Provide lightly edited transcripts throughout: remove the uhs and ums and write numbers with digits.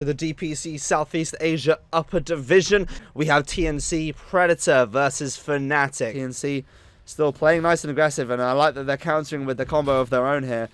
The DPC Southeast Asia Upper Division, we have TNC Predator versus FNATIC. TNC still playing nice and aggressive, and I like that they're countering with the combo of their own here.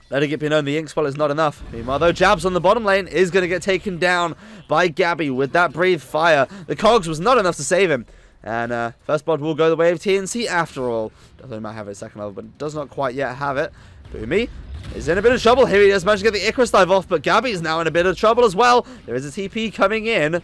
Letting it be known the ink spell is not enough. Meanwhile, though, Jabs on the bottom lane is going to get taken down by Gabby with that breathe fire. The cogs was not enough to save him. And first blood will go the way of TNC after all. Doesn't might have it second level, but does not quite yet have it. Boomy is in a bit of trouble here. He has managed to get the Icarus dive off, but Gabby's now in a bit of trouble as well. There is a TP coming in.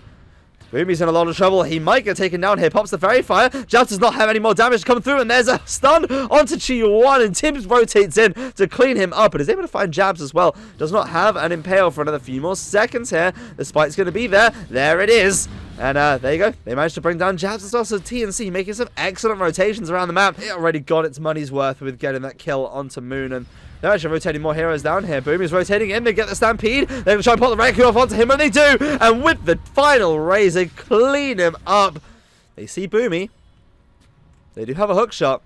Boomy's in a lot of trouble. He might get taken down here. Pops the fairy fire. Jabs does not have any more damage to come through, and there's a stun onto Chi1, and Tims rotates in to clean him up, and is able to find Jabs as well. Does not have an impale for another few more seconds here. The spike's going to be there. There it is. And there you go. They managed to bring down Jabs as well. So TNC making some excellent rotations around the map. It already got its money's worth with getting that kill onto Moon, and they're actually rotating more heroes down here. Boomy's rotating in. They get the Stampede. They're going to try and put the Requiem off onto him, and they do. And with the final raise, they clean him up. They see Boomy. They do have a hook shot.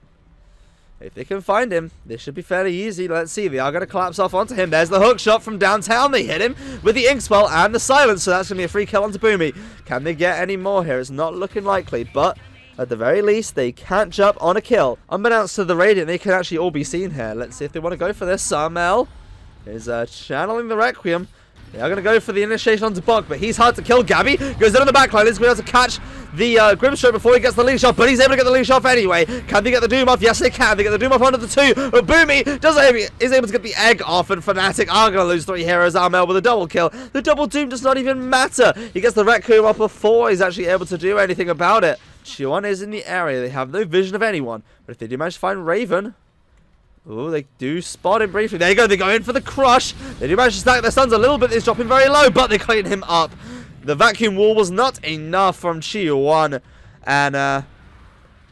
If they can find him, this should be fairly easy. Let's see. They are going to collapse off onto him. There's the hook shot from downtown. They hit him with the ink spell and the silence, so that's going to be a free kill onto Boomy. Can they get any more here? It's not looking likely, but at the very least, they can't jump on a kill. Unbeknownst to the Radiant, they can actually all be seen here. Let's see if they want to go for this. Sarmel is channeling the Requiem. They are going to go for the initiation onto Bok, but he's hard to kill. Gabby goes in on the backline. He's going to be able to catch the Grimstroke before he gets the leash off, but he's able to get the leash off anyway. Can they get the Doom off? Yes, they can. They get the Doom off onto the 2, but Boomy is able to get the egg off, and FNATIC are going to lose 3 heroes. Armel with a double kill. The double Doom does not even matter. He gets the Requiem off before he's actually able to do anything about it. Chi1 is in the area. They have no vision of anyone, but if they do manage to find Raven... Oh, they do spot him briefly. There you go. They go in for the crush. They do manage to stack their stuns a little bit. He's dropping very low, but they clean him up. The vacuum wall was not enough from Chi1. And they're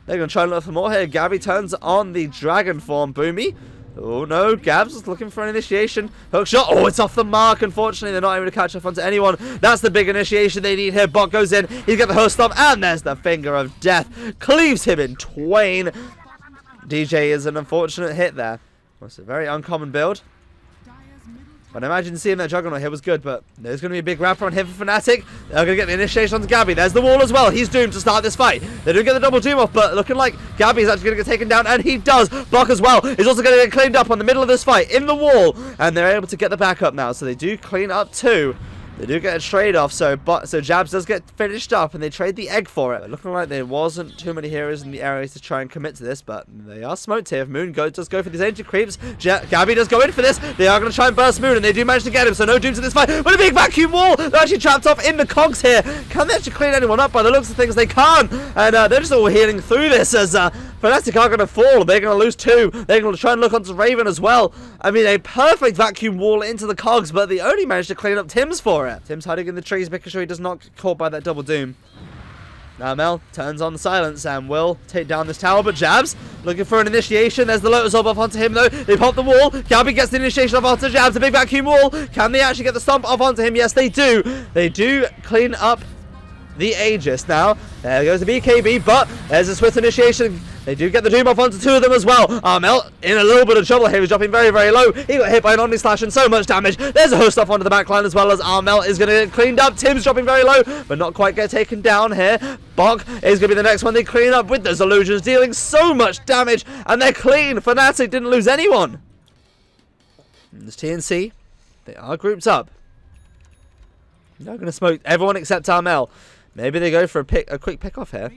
going to try and look for more here. Gabby turns on the dragon form. Boomy. Oh, no. Gabs is looking for an initiation. Hook shot. Oh, it's off the mark. Unfortunately, they're not able to catch up onto anyone. That's the big initiation they need here. Bot goes in. He's got the host stop. And there's the finger of death. Cleaves him in twain. DJ is an unfortunate hit there. It's a very uncommon build. But I imagine seeing that Juggernaut here was good, but there's going to be a big wrapper on him for FNATIC. They're going to get the initiation onto Gabby. There's the wall as well. He's doomed to start this fight. They do get the double Doom off, but looking like Gabby is actually going to get taken down, and he does. Bok as well is also going to get cleaned up on the middle of this fight in the wall, and they're able to get the backup now. So they do clean up too. They do get a trade off, so Jabs does get finished up, and they trade the egg for it. Looking like there wasn't too many heroes in the area to try and commit to this, but they are smoked here. Moon does go for these ancient creeps. Gabby does go in for this. They are going to try and burst Moon, and they do manage to get him, so no Doom to this fight. But a big vacuum wall! They're actually trapped off in the cogs here. Can they actually clean anyone up? By the looks of things, they can't. And they're just all healing through this as FNATIC are going to fall. They're going to lose 2. They're going to try and look onto Raven as well. I mean, a perfect vacuum wall into the cogs, but they only managed to clean up Tims for it. Tims hiding in the trees, making sure he does not get caught by that double Doom. Now Mel turns on the silence and will take down this tower, but Jabs looking for an initiation. There's the Lotus Orb off onto him though. They pop the wall. Gabby gets the initiation off onto Jabs. A big vacuum wall. Can they actually get the stomp off onto him? Yes, they do. They do clean up the Aegis. Now, there goes the BKB, but there's a swift initiation. They do get the Doom off onto 2 of them as well. Armel in a little bit of trouble here. He's dropping very, very low. He got hit by an Omni Slash and so much damage. There's a host off onto the backline as well as Armel is going to get cleaned up. Tim's dropping very low, but not quite get taken down here. Bok is going to be the next one they clean up with those illusions, dealing so much damage, and they're clean. FNATIC didn't lose anyone. And this TNC, they are grouped up. They're going to smoke everyone except Armel. Maybe they go for a quick pick off here.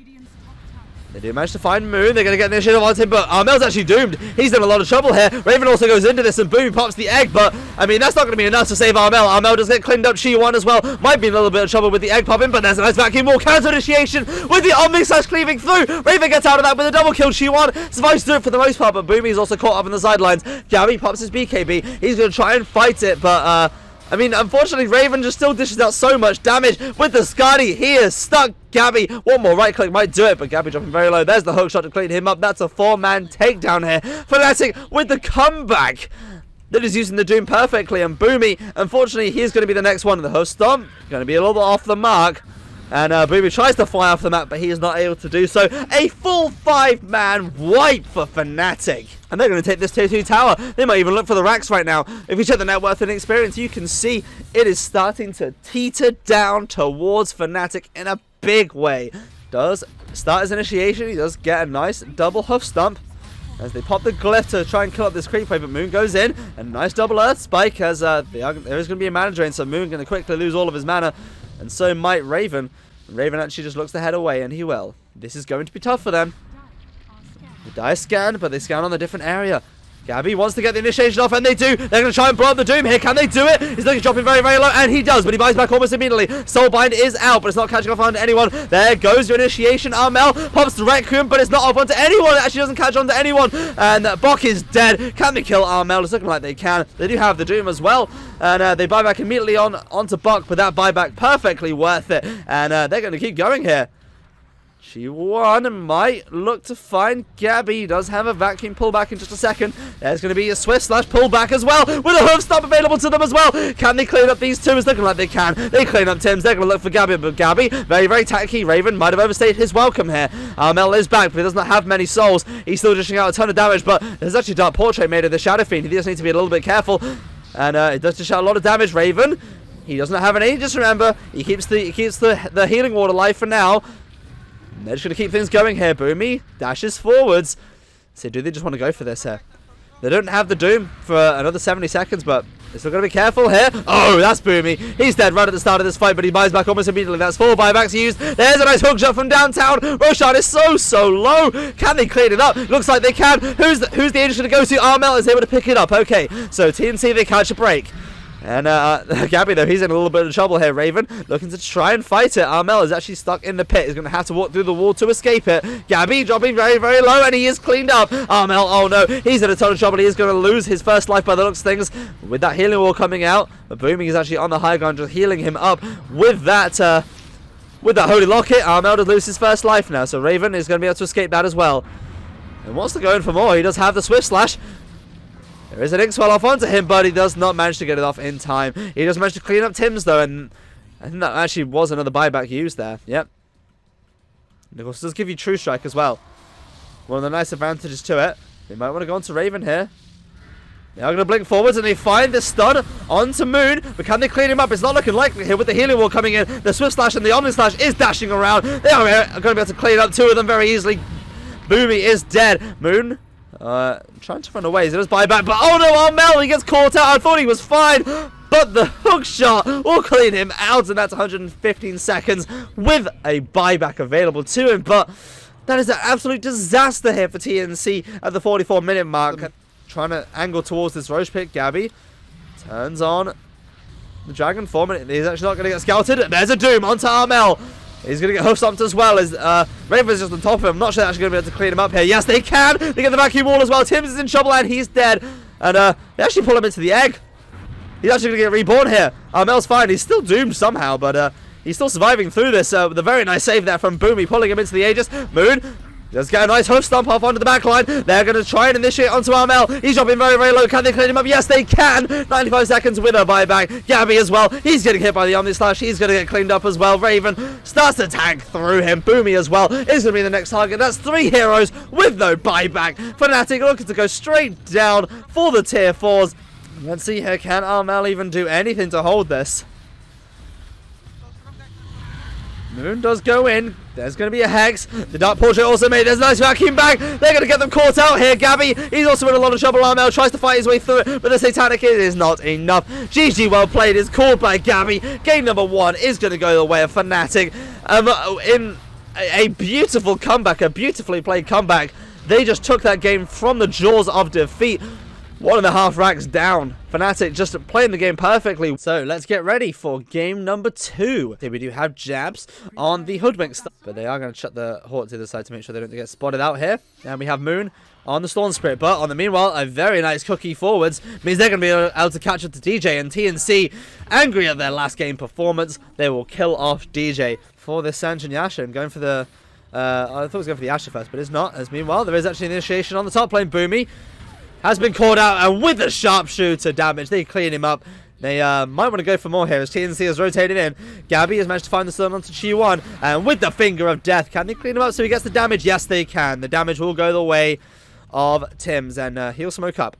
They do manage to find Moon. They're going to get the initiative on him, but Armel's actually doomed. He's in a lot of trouble here. Raven also goes into this, and Boom pops the egg, but, I mean, that's not going to be enough to save Armel. Armel does get cleaned up. Chi1 as well. Might be in a little bit of trouble with the egg popping, but there's a nice vacuum wall. Counter initiation with the Omni Slash cleaving through. Raven gets out of that with a double kill. Chi1 survives through it for the most part, but Boomy is also caught up in the sidelines. Gabby pops his BKB. He's going to try and fight it, but, I mean, unfortunately, Raven just still dishes out so much damage with the Skadi. He is stuck. Gabby, one more right click might do it, but Gabby dropping very low. There's the hook shot to clean him up. That's a 4-man takedown here. FNATIC with the comeback. That is using the Doom perfectly. And Boomy, unfortunately, he's going to be the next one. The host stomp, going to be a little bit off the mark. And Boomy tries to fly off the map, but he is not able to do so. A full 5-man wipe for FNATIC. And they're going to take this tier 2 tower. They might even look for the racks right now. If you check the net worth and experience, you can see it is starting to teeter down towards FNATIC in a big way. Does start his initiation. He does get a nice double hoof stump as they pop the glyph to try and kill up this creep wave, but Moon goes in. A nice double earth spike as there is going to be a mana drain, so Moon going to quickly lose all of his mana. And so might Raven. Raven actually just looks to head away, and he will. This is going to be tough for them. The die scan, but they scan on a different area. Gabby wants to get the initiation off, and they do. They're going to try and blow up the Doom here. Can they do it? He's looking dropping very, very low, and he does, but he buys back almost immediately. Soulbind is out, but it's not catching off onto anyone. There goes your initiation. Armel pops the Requiem, but it's not off onto anyone. It actually doesn't catch onto anyone. And Bok is dead. Can they kill Armel? It's looking like they can. They do have the Doom as well. And they buy back immediately onto Bok, but that buyback perfectly worth it. And they're going to keep going here. G1 might look to find Gabby. He does have a vacuum pullback in just a second. There's going to be a swift slash pullback as well, with a hoof stomp available to them as well. Can they clean up these two? It's looking like they can. They clean up Tim's. They're going to look for Gabby, but Gabby, very, very tacky. Raven might have overstayed his welcome here. Armel is back, but he does not have many souls. He's still dishing out a ton of damage, but there's actually a dark portrait made of the Shadow Fiend. He just needs to be a little bit careful, and it does dish out a lot of damage. Raven, he does not have any. Just remember, he keeps the healing ward alive for now. They're just going to keep things going here. Boomy dashes forwards. So do they just want to go for this here? They don't have the Doom for another 70 seconds, but they're still going to be careful here. Oh, that's Boomy. He's dead right at the start of this fight, but he buys back almost immediately. That's 4 buybacks used. There's a nice hook shot from downtown. Roshan is so low. Can they clean it up? Looks like they can. Who's the agent going to go to? Armel is able to pick it up. Okay, so TNC, they catch a break. And Gabby, though, he's in a little bit of trouble here. Raven looking to try and fight it. Armel is actually stuck in the pit. He's going to have to walk through the wall to escape it. Gabby dropping very, very low, and he is cleaned up. Armel, oh no, he's in a ton of trouble. He is going to lose his first life by the looks of things with that healing wall coming out. But Booming is actually on the high ground, just healing him up with that Holy Locket. Armel does lose his first life now, so Raven is going to be able to escape that as well. And wants to go in for more. He does have the Swift Slash. There is an Ink Swell off onto him, but he does not manage to get it off in time. He does manage to clean up Tim's, though, and I think that actually was another buyback used there. Yep. And of course, it does give you True Strike as well. One of the nice advantages to it. They might want to go on to Raven here. They are going to blink forwards, and they find the stun onto Moon, but can they clean him up? It's not looking likely here with the healing wall coming in. The Swift Slash and the Omni Slash is dashing around. They are going to be able to clean up 2 of them very easily. Boomy is dead. Moon trying to run away. He does buy back, but oh no, Armel, he gets caught out. I thought he was fine, but the hook shot will clean him out, and that's 115 seconds with a buyback available to him. But that is an absolute disaster here for TNC at the 44-minute mark. Trying to angle towards this Roche pit. Gabby turns on the Dragon form, and he's actually not going to get scouted. There's a Doom onto Armel. He's going to get hoof stomped as well as Raven's just on top of him. I'm not sure they're actually going to be able to clean him up here. Yes, they can. They get the vacuum wall as well. Tim's is in trouble and he's dead. And they actually pull him into the egg. He's actually going to get reborn here. Armel's fine. He's still doomed somehow, but he's still surviving through this with a very nice save there from Boomy, pulling him into the Aegis. Moon does get a nice hoof stomp off onto the back line. They're going to try and initiate onto Armel. He's dropping very, very low. Can they clean him up? Yes, they can. 95 seconds with a buyback. Gabby as well. He's getting hit by the Omni Slash. He's going to get cleaned up as well. Raven starts to tag through him. Boomy as well is going to be the next target. That's 3 heroes with no buyback. FNATIC looking to go straight down for the tier 4s. Let's see here. Can Armel even do anything to hold this? Moon does go in. There's going to be a Hex. The Dark Portrait also made. There's a nice vacuum back. They're going to get them caught out here. Gabby, he's also in a lot of trouble. Armel tries to fight his way through it, but the Satanic is not enough. GG, well played, is called by Gabby. Game number 1 is going to go the way of FNATIC. In a beautiful comeback, a beautifully played comeback. They just took that game from the jaws of defeat. 1.5 racks down. FNATIC just playing the game perfectly. So let's get ready for game number 2. Here we do have jabs on the Hoodwink stuff, but they are going to shut the Hawk to the side to make sure they don't get spotted out here. And we have Moon on the Storm Spirit, but on the meanwhile, a very nice cookie forwards means they're going to be able to catch up to DJ, and TNC, angry at their last game performance, they will kill off DJ for this Sanjin Yasha. And going for the I thought it was going for the Asher first, but it's not. As meanwhile, there is actually an initiation on the top lane. Boomy has been caught out, and with the sharpshooter damage, they clean him up. They might want to go for more here as TNC is rotated in. Gabby has managed to find the stun onto Chi1, and with the Finger of Death, can they clean him up so he gets the damage? Yes, they can. The damage will go the way of Tim's. And he'll smoke up.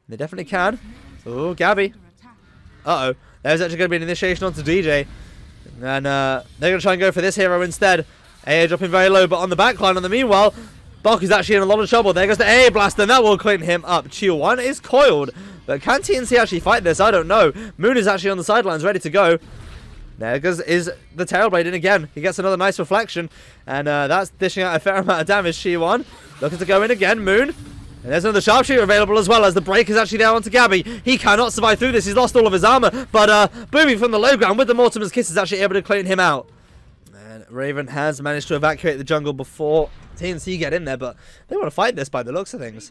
They definitely can. Oh, Gabby. Uh-oh. There's actually going to be an initiation onto DJ. And they're going to try and go for this hero instead. AA dropping very low, but on the backline, on the meanwhile, Bok is actually in a lot of trouble. There goes the AA blast, and that will clean him up. Chiu1 is coiled. But can TNC actually fight this? I don't know. Moon is actually on the sidelines, ready to go. There goes is the Tailblade in again. He gets another nice reflection. And that's dishing out a fair amount of damage. Chiu1 looking to go in again. Moon. And there's another sharpshooter available as well, as the break is actually down onto Gabby. He cannot survive through this. He's lost all of his armor. But Boomy from the low ground with the Mortimer's Kiss is actually able to clean him out. And Raven has managed to evacuate the jungle before TNC get in there, but they want to fight this by the looks of things.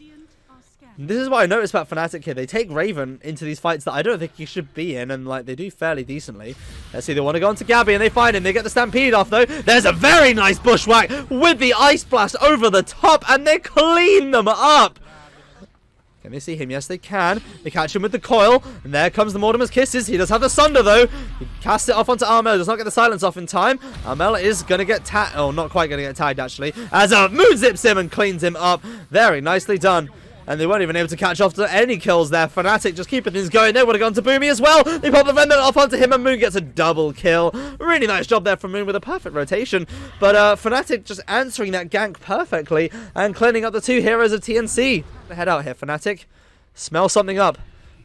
This is what I noticed about FNATIC here. They take Raven into these fights that I don't think he should be in, and like they do fairly decently. Let's see, they want to go onto Gabby, and they find him. They get the Stampede off, though. There's a very nice bushwhack with the Ice Blast over the top, and they clean them up. Can they see him? Yes, they can. They catch him with the coil, and there comes the Mortimer's Kisses. He does have the Sunder, though. He casts it off onto Armel. Does not get the silence off in time. Armel is going to get tagged. Oh, not quite going to get tagged, actually. As Moon zips him and cleans him up. Very nicely done. And they weren't even able to catch off to any kills there. FNATIC just keeping things going. They would have gone to Boomy as well. They pop the Remnant off onto him, and Moon gets a double kill. Really nice job there from Moon with a perfect rotation. But FNATIC just answering that gank perfectly and cleaning up the two heroes of TNC. Head out here, FNATIC. Smell something up.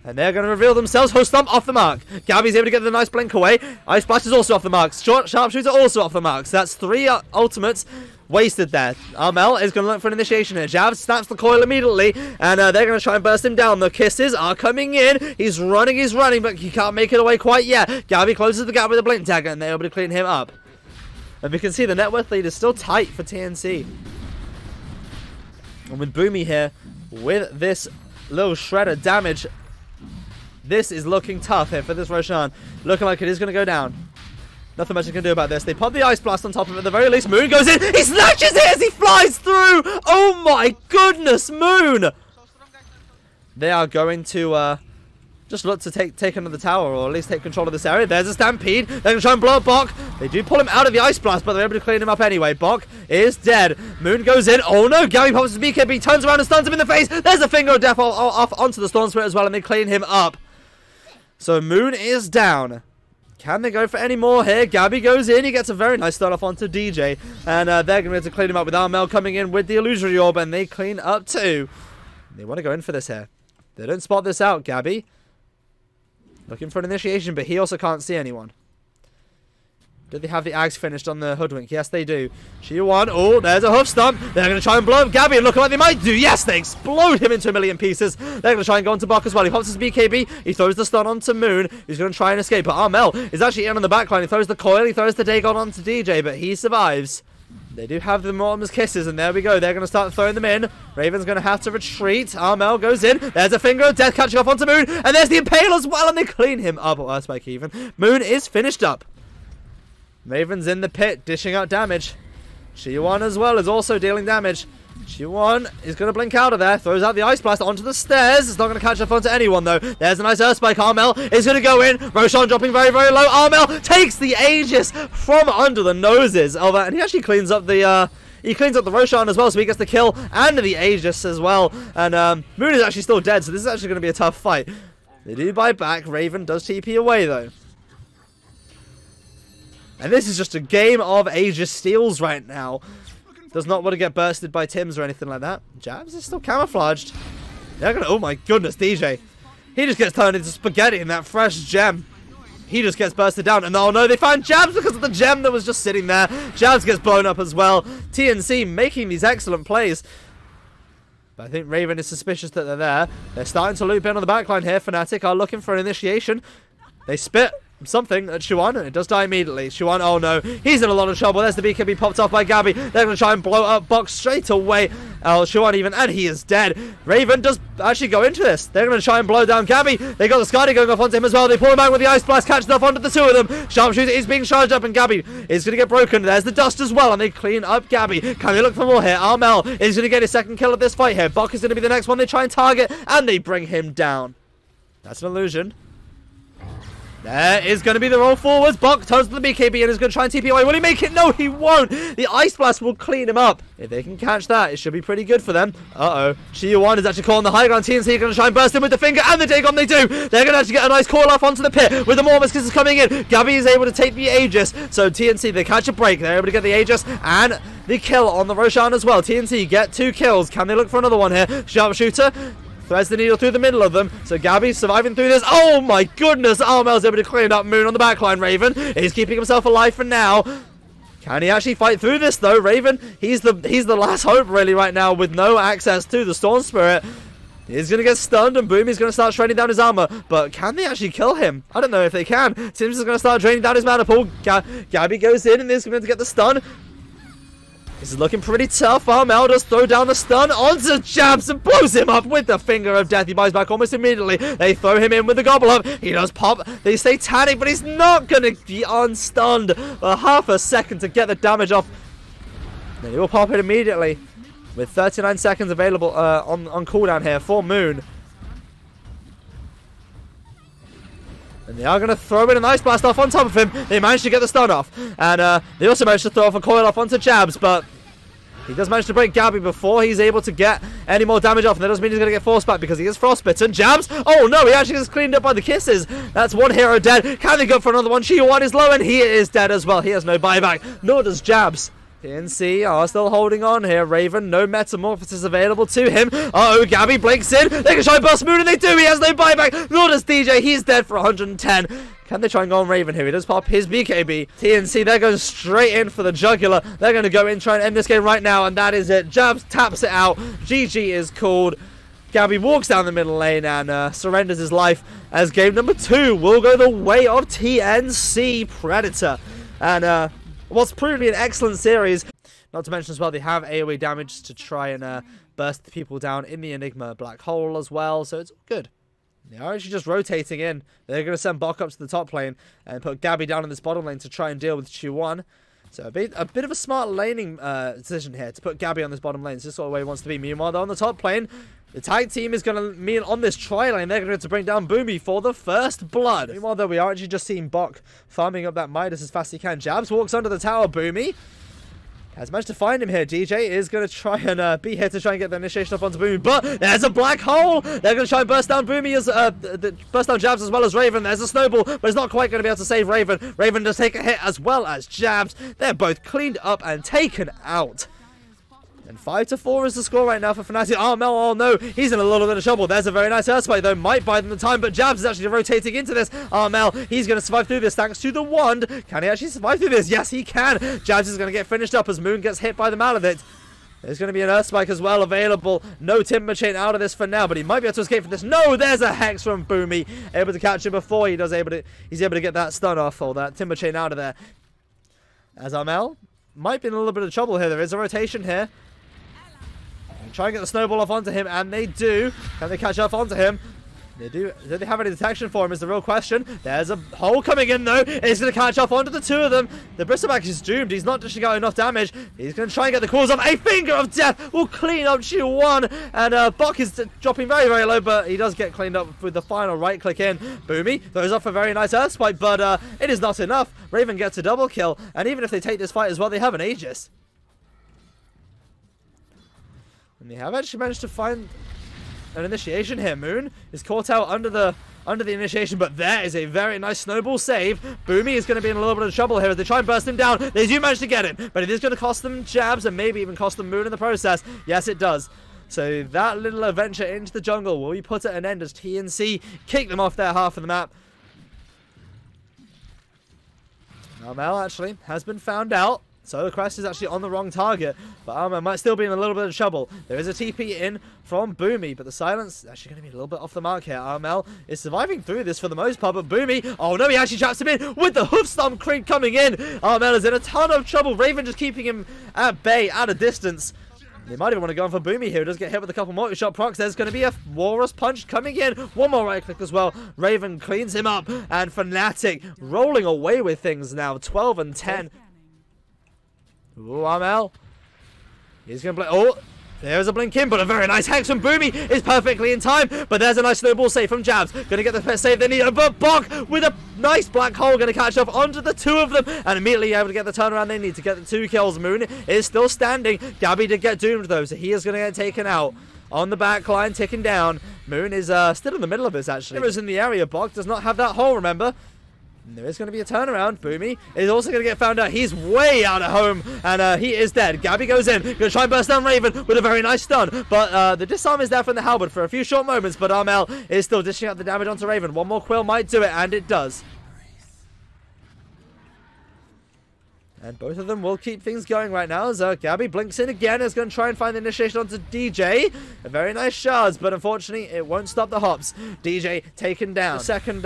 And they're going to reveal themselves. Host Stomp off the mark. Gabby's able to get the nice blink away. Ice Splash is also off the mark. Short Sharpshooter also off the mark. So that's 3 ultimates wasted there. Armel is going to look for an initiation here. Jav snaps the coil immediately, and they're going to try and burst him down. The kisses are coming in. He's running, but he can't make it away quite yet. Gabby closes the gap with a blink tag, and they're able to clean him up. And we can see the net worth lead is still tight for TNC. And with Boomy here, with this little shredder damage, this is looking tough here for this Roshan. Looking like it is going to go down. Nothing much you can do about this. They pop the Ice Blast on top of it at the very least. Moon goes in. He snatches it as he flies through. Oh my goodness, Moon. They are going to just look to take another tower, or at least take control of this area. There's a Stampede. They're going to try and blow up Bok. They do pull him out of the Ice Blast, but they're able to clean him up anyway. Bok is dead. Moon goes in. Oh no, Gabby pops his BKB, turns around and stuns him in the face. There's a Finger of Death off onto the Storm Spirit as well, and they clean him up. So Moon is down. Can they go for any more here? Gabby goes in. He gets a very nice start off onto DJ. And they're going to be able to clean him up with Armel coming in with the Illusory Orb. And they clean up too. They want to go in for this here. They don't spot this out, Gabby. Looking for an initiation, but he also can't see anyone. Do they have the Ags finished on the Hoodwink? Yes, they do. Chiu1. Oh, there's a Hoof Stomp. They're going to try and blow up Gabby, and looking like they might do. Yes, they explode him into a million pieces. They're going to try and go onto Bok as well. He pops his BKB. He throws the stun onto Moon. He's going to try and escape. But Armel is actually in on the backline. He throws the coil. He throws the Dagon onto DJ, but he survives. They do have the Mortimer's Kisses, and there we go. They're going to start throwing them in. Raven's going to have to retreat. Armel goes in. There's a Finger of Death catching off onto Moon, and there's the Impale as well, and they clean him up. Or Earthspike even. Moon is finished up. Raven's in the pit, dishing out damage. Chiu1 as well is also dealing damage. Chiu1 is going to blink out of there. Throws out the Ice Blast onto the stairs. It's not going to catch up onto anyone, though. There's a nice Earthspike. Armel is going to go in. Roshan dropping very, very low. Armel takes the Aegis from under the noses of and he actually cleans up the... He cleans up the Roshan as well, so he gets the kill and the Aegis as well. And Moon is actually still dead, so this is actually going to be a tough fight. They do buy back. Raven does TP away, though. And this is just a game of Aegis steals right now. Does not want to get bursted by Tims or anything like that. Jabs is still camouflaged. They're gonna, oh my goodness, DJ. He just gets turned into spaghetti in that fresh gem. He just gets bursted down. And oh no, they found Jabs because of the gem that was just sitting there. Jabs gets blown up as well. TNC making these excellent plays. But I think Raven is suspicious that they're there. They're starting to loop in on the backline here. FNATIC are looking for an initiation. They spit something at Chiu1, and it does die immediately. Chiu1, oh no, he's in a lot of trouble. There's the BKB popped off by Gabby. They're going to try and blow up Bok straight away. Chiu1 even, and he is dead. Raven does actually go into this. They're going to try and blow down Gabby. They got the Skadi going off onto him as well. They pull him out with the Ice Blast, catching off onto the two of them. Sharpshooter is being charged up, and Gabby is going to get broken. There's the dust as well, and they clean up Gabby. Can they look for more here? Armel is going to get his second kill of this fight here. Bok is going to be the next one they try and target, and they bring him down. That's an illusion. There is going to be the roll forwards. Bok turns to the BKB and is going to try and TP away. Will he make it? No, he won't. The Ice Blast will clean him up. If they can catch that, it should be pretty good for them. Uh-oh. Chi1 is actually caught on the high ground. TNC are going to try and burst in with the finger and the Dagon. They do. They're going to actually get a nice call off onto the pit with the Mormons kisses coming in. Gabby is able to take the Aegis. So TNC, they catch a break. They're able to get the Aegis and the kill on the Roshan as well. TNC get 2 kills. Can they look for another one here? Sharpshooter threads the needle through the middle of them. So Gabby's surviving through this. Oh my goodness. Armel's able to clean up Moon on the backline. Raven is keeping himself alive for now. Can he actually fight through this though? Raven, he's the last hope really right now with no access to the Storm Spirit. He's going to get stunned and Boomy's going to start shredding down his armor. But can they actually kill him? I don't know if they can. Sims is going to start draining down his mana pool. Gabby goes in and is going to get the stun. This is looking pretty tough. Armel does throw down the stun onto Jabs and blows him up with the finger of death. He buys back almost immediately. They throw him in with the gobble up. He does pop. They satanic, but he's not going to be unstunned for half a second to get the damage off. Then he will pop it immediately with 39 seconds available on cooldown here for Moon. And they are going to throw in an Ice Blast off on top of him. They managed to get the stun off. And they also managed to throw off a coil off onto Jabs. But he does manage to break Gabby before he's able to get any more damage off. And that doesn't mean he's going to get forced back because he is frostbitten. Jabs. Oh no, he actually gets cleaned up by the kisses. That's one hero dead. Can they go for another one? Chi1 is low and he is dead as well. He has no buyback. Nor does Jabs. TNC are still holding on here. Raven, no metamorphosis available to him. Uh-oh, Gabby blinks in. They can try and bust Moon, and they do. He has no buyback. Nor does DJ. He's dead for 110. Can they try and go on Raven here? He does pop his BKB. TNC, they're going straight in for the jugular. They're going to go in, try and end this game right now, and that is it. Jabs taps it out. GG is called. Gabby walks down the middle lane and surrenders his life as game number 2 will go the way of TNC Predator. And, what's proving an excellent series. Not to mention as well, they have AoE damage to try and burst people down in the Enigma black hole as well, so it's good. They are actually just rotating in. They're going to send Bok up to the top lane and put Gabby down in this bottom lane to try and deal with Chi1. So a bit of a smart laning decision here to put Gabby on this bottom lane. It's just sort of where he wants to be. Meanwhile, though, on the top lane, the tag team is going to mean on this tri-lane, they're going to bring down Boomy for the first blood. Meanwhile, though, we are actually just seeing Bok farming up that Midas as fast as he can. Jabs walks under the tower. Boomy has managed to find him here. DJ is going to try and be here to try and get the initiation up onto Boomy, but there's a black hole. They're going to try and burst down Boomy as burst down Jabs as well as Raven. There's a snowball, but it's not quite going to be able to save Raven. Raven does take a hit as well as Jabs. They're both cleaned up and taken out. And 5-4 is the score right now for FNATIC. Armel, oh no, he's in a little bit of trouble. There's a very nice Earthspike though, might buy them the time, but Jabs is actually rotating into this. Armel, he's going to survive through this thanks to the wand. Can he actually survive through this? Yes, he can. Jabs is going to get finished up as Moon gets hit by the Malavit. There's going to be an Earthspike as well available. No Timber Chain out of this for now, but he might be able to escape from this. No, there's a Hex from Boomy. Able to catch him before he's able to get that stun off or that Timber Chain out of there. As Armel might be in a little bit of trouble here. There is a rotation here. Try and get the snowball off onto him, and they do. Can they catch up onto him? They do. Do they have any detection for him is the real question. There's a hole coming in, though. He's going to catch up onto the two of them. The Bristleback is doomed. He's not dishing out enough damage. He's going to try and get the calls off. A finger of death will clean up Chi1. And Bok is dropping very, very low, but he does get cleaned up with the final right click in. Boomy throws off a very nice Earthspike, but it is not enough. Raven gets a double kill, and even if they take this fight as well, they have an Aegis. And they have actually managed to find an initiation here. Moon is caught out under the initiation, but there is a very nice snowball save. Boomy is going to be in a little bit of trouble here as they try and burst him down. They do manage to get him, but it is going to cost them Jabs and maybe even cost them Moon in the process. Yes, it does. So that little adventure into the jungle, will we put at an end as TNC kick them off their half of the map? Now Mel actually has been found out. So the quest is actually on the wrong target, but Armor might still be in a little bit of trouble. There is a TP in from Boomy, but the silence is actually going to be a little bit off the mark here. Armel is surviving through this for the most part, but Boomy, oh no, he actually traps him in with the Hoofstomp creep coming in. Armel is in a ton of trouble. Raven just keeping him at bay, at a distance. They might even want to go on for Boomy here. He does get hit with a couple multi-shot procs. There's going to be a Walrus Punch coming in. One more right click as well. Raven cleans him up, and FNATIC rolling away with things now. 12 and 10. Ooh, Armel. He's going to play. Oh, There's a blink in, but a very nice hex from Boomy is perfectly in time. But there's a nice snowball save from Jabs. Going to get the best save they need. But Bok with a nice black hole going to catch up onto the two of them. And immediately able to get the turnaround they need to get the 2 kills. Moon is still standing. Gabby did get doomed though, so he is going to get taken out. On the back line, ticking down. Moon is still in the middle of this actually. Heroes in the area. Bok does not have that hole, remember. There is going to be a turnaround. Boomy is also going to get found out. He's way out at home, and he is dead. Gabby goes in. Going to try and burst down Raven with a very nice stun. But the disarm is there from the halberd for a few short moments, but Armel is still dishing out the damage onto Raven. One more quill might do it, and it does. And both of them will keep things going right now as Gabby blinks in again. Is going to try and find the initiation onto DJ. A very nice shards, but unfortunately it won't stop the hops. DJ taken down. The second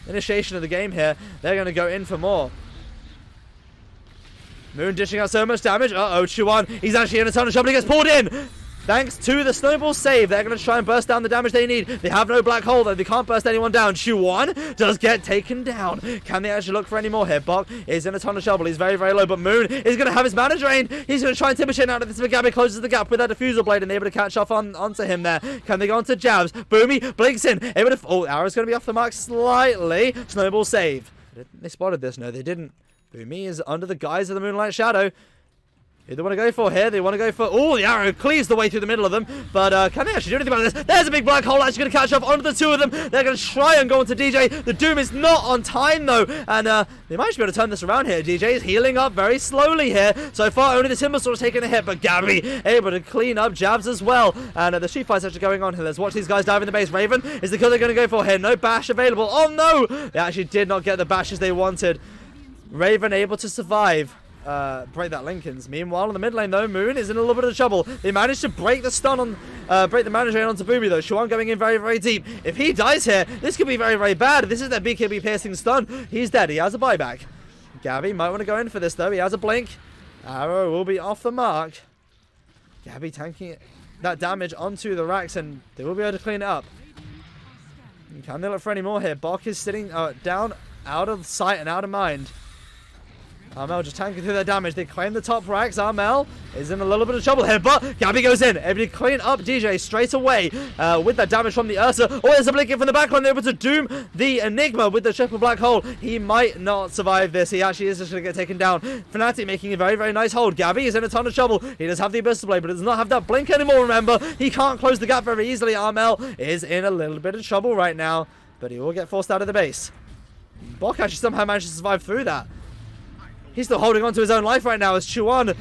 initiation of the game here. They're going to go in for more. Moon dishing out so much damage. Uh-oh, Chuan. He's actually in a ton of trouble. He gets pulled in. Thanks to the snowball save, they're going to try and burst down the damage they need. They have no black hole, though. They can't burst anyone down. Chuan does get taken down. Can they actually look for any more here? Bok is in a ton of trouble. He's very, very low, but Moon is going to have his mana drained. He's going to try and Timber Chain out of this, but Gabby closes the gap with that diffusal blade and able to catch off onto him there. Can they go onto Jabs? Boomy blinks in. Able to... Oh, arrow's going to be off the mark slightly. Snowball save. They spotted this. No, they didn't. Boomy is under the guise of the Moonlight Shadow. Who they want to go for here? They want to go for... Oh, the arrow cleaves the way through the middle of them. But can they actually do anything about this? There's a big black hole actually going to catch up onto the two of them. They're going to try and go into DJ. The Doom is not on time, though. And they might be able to turn this around here. DJ is healing up very slowly here. So far, only the Timbersaw is taking a hit. But Gabby able to clean up Jabs as well. And the sheep fight's actually going on here. Let's watch these guys dive in the base. Raven is the kill they're going to go for here. No bash available. Oh, no! They actually did not get the bashes they wanted. Raven able to survive. Break that Lincoln's. Meanwhile, in the mid lane, though, Moon is in a little bit of trouble. They managed to break the stun on, break the mana drain onto Boomy, though. Chuan going in very, very deep. If he dies here, this could be very, very bad. This is their BKB piercing stun. He's dead. He has a buyback. Gabby might want to go in for this, though. He has a blink. Arrow will be off the mark. Gabby tanking that damage onto the racks, and they will be able to clean it up. Can they look for any more here? Bok is sitting down, out of sight and out of mind. Armel just tanking through their damage. They claim the top racks. Armel is in a little bit of trouble here, but Gabby goes in. Able to clean up DJ straight away with that damage from the Ursa. Oh, there's a blink in from the backline. They're able to doom the Enigma with the triple black hole. He might not survive this. He actually is just going to get taken down. FNATIC making a very, very nice hold. Gabby is in a ton of trouble. He does have the Abyssal Blade, but does not have that blink anymore, remember. He can't close the gap very easily. Armel is in a little bit of trouble right now, but he will get forced out of the base. Bok actually somehow managed to survive through that. He's still holding on to his own life right now as Chuan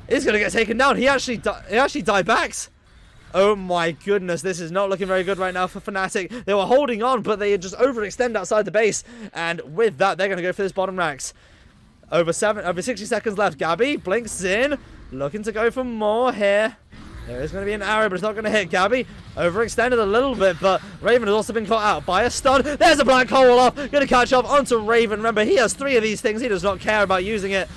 is going to get taken down. He actually died back. Oh my goodness, this is not looking very good right now for FNATIC. They were holding on, but they just overextend outside the base. And with that, they're going to go for this bottom racks. Over 60 seconds left. Gabby blinks in, looking to go for more here. There is going to be an arrow, but it's not going to hit. Gabby overextended a little bit, but Raven has also been caught out by a stun. There's a black hole off. Going to catch up onto Raven. Remember, he has 3 of these things. He does not care about using it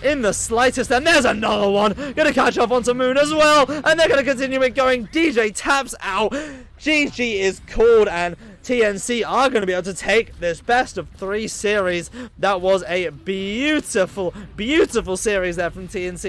in the slightest. And there's another one. Going to catch up onto Moon as well. And they're going to continue it going. DJ taps out. GG is called, and TNC are going to be able to take this best of 3 series. That was a beautiful, beautiful series there from TNC.